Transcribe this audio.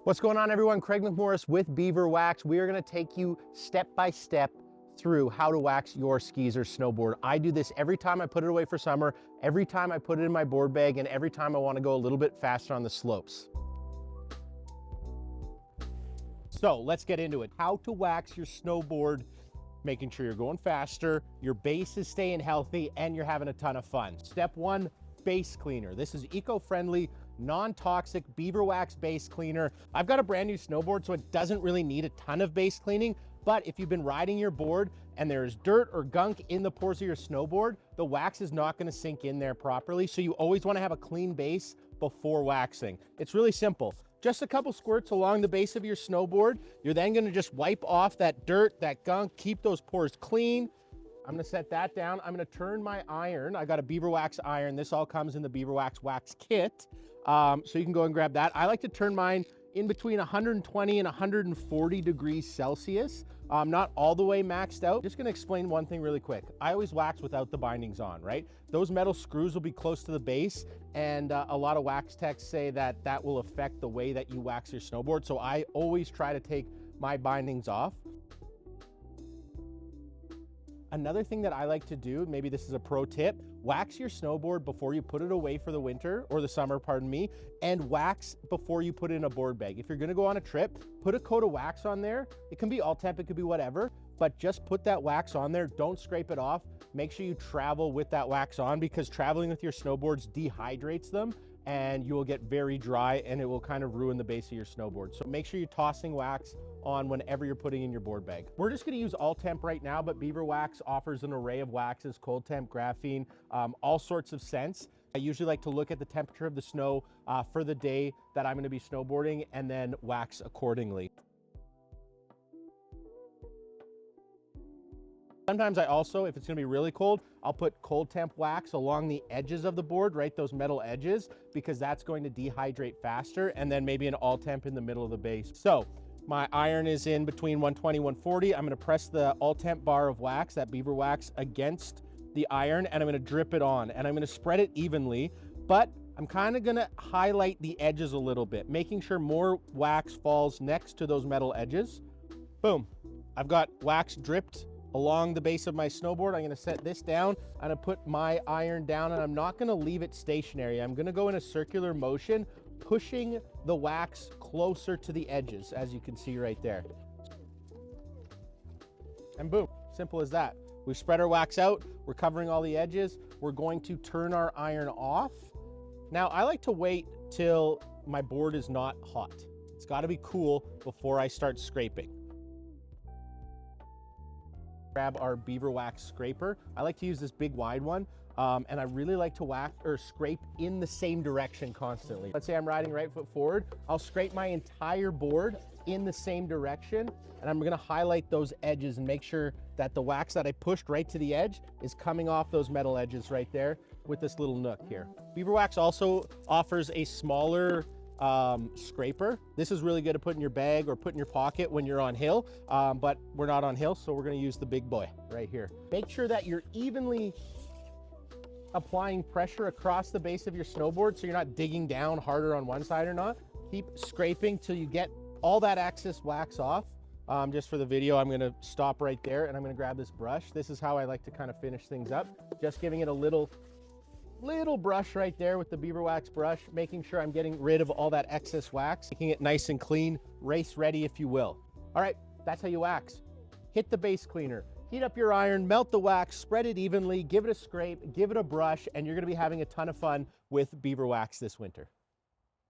What's going on, everyone? Craig McMorris with Beaver Wax. We are going to take you step by step through how to wax your skis or snowboard. I do this every time I put it away for summer, every time I put it in my board bag, and every time I want to go a little bit faster on the slopes. So let's get into it. How to wax your snowboard, making sure you're going faster, your base is staying healthy, and you're having a ton of fun. Step one, base cleaner. This is eco-friendly, non-toxic Beaver Wax base cleaner. I've got a brand new snowboard, so it doesn't really need a ton of base cleaning, but if you've been riding your board and there's dirt or gunk in the pores of your snowboard, the wax is not gonna sink in there properly, so you always wanna have a clean base before waxing. It's really simple. Just a couple squirts along the base of your snowboard. You're then gonna just wipe off that dirt, that gunk, keep those pores clean. I'm gonna set that down. I'm gonna turn my iron. I got a Beaver Wax iron. This all comes in the Beaver Wax wax kit. So you can go and grab that. I like to turn mine in between 120 and 140 degrees Celsius. Not all the way maxed out. Just gonna explain one thing really quick. I always wax without the bindings on, right? Those metal screws will be close to the base, and a lot of wax techs say that that will affect the way that you wax your snowboard. So I always try to take my bindings off. Another thing that I like to do, maybe this is a pro tip, wax your snowboard before you put it away for the winter or the summer, pardon me, and wax before you put it in a board bag. If you're gonna go on a trip, put a coat of wax on there. It can be all temp, it could be whatever, but just put that wax on there. Don't scrape it off. Make sure you travel with that wax on, because traveling with your snowboards dehydrates them and you will get very dry and it will kind of ruin the base of your snowboard. So make sure you're tossing wax on whenever you're putting in your board bag. We're just gonna use all temp right now, but Beaver Wax offers an array of waxes, cold temp, graphene, all sorts of scents. I usually like to look at the temperature of the snow for the day that I'm gonna be snowboarding and then wax accordingly. Sometimes I also, if it's gonna be really cold, I'll put cold temp wax along the edges of the board, right? Those metal edges, because that's going to dehydrate faster, and then maybe an all temp in the middle of the base. So my iron is in between 120, 140. I'm gonna press the all temp bar of wax, that Beaver Wax, against the iron, and I'm gonna drip it on, and I'm gonna spread it evenly, but I'm kind of gonna highlight the edges a little bit, making sure more wax falls next to those metal edges. Boom, I've got wax dripped along the base of my snowboard. I'm gonna set this down. I'm gonna put my iron down, and I'm not gonna leave it stationary. I'm gonna go in a circular motion, pushing the wax closer to the edges, as you can see right there. And boom, simple as that. We've spread our wax out. We're covering all the edges. We're going to turn our iron off. Now, I like to wait till my board is not hot. It's gotta be cool before I start scraping. Grab our Beaver Wax scraper. I like to use this big wide one, and I really like to wax or scrape in the same direction constantly. Let's say I'm riding right foot forward. I'll scrape my entire board in the same direction, and I'm gonna highlight those edges and make sure that the wax that I pushed right to the edge is coming off those metal edges right there with this little nook here. Beaver Wax also offers a smaller scraper. This is really good to put in your bag or put in your pocket when you're on hill, but we're not on hill, so we're gonna use the big boy right here. Make sure that you're evenly applying pressure across the base of your snowboard, so you're not digging down harder on one side or not. Keep scraping till you get all that excess wax off. Just for the video, I'm gonna stop right there, and I'm gonna grab this brush. This is how I like to kind of finish things up. Just giving it a little brush right there with the Beaver Wax brush, making sure I'm getting rid of all that excess wax, making it nice and clean, race ready, if you will. All right, that's how you wax. Hit the base cleaner, heat up your iron, melt the wax, spread it evenly, give it a scrape, give it a brush, and you're gonna be having a ton of fun with Beaver Wax this winter.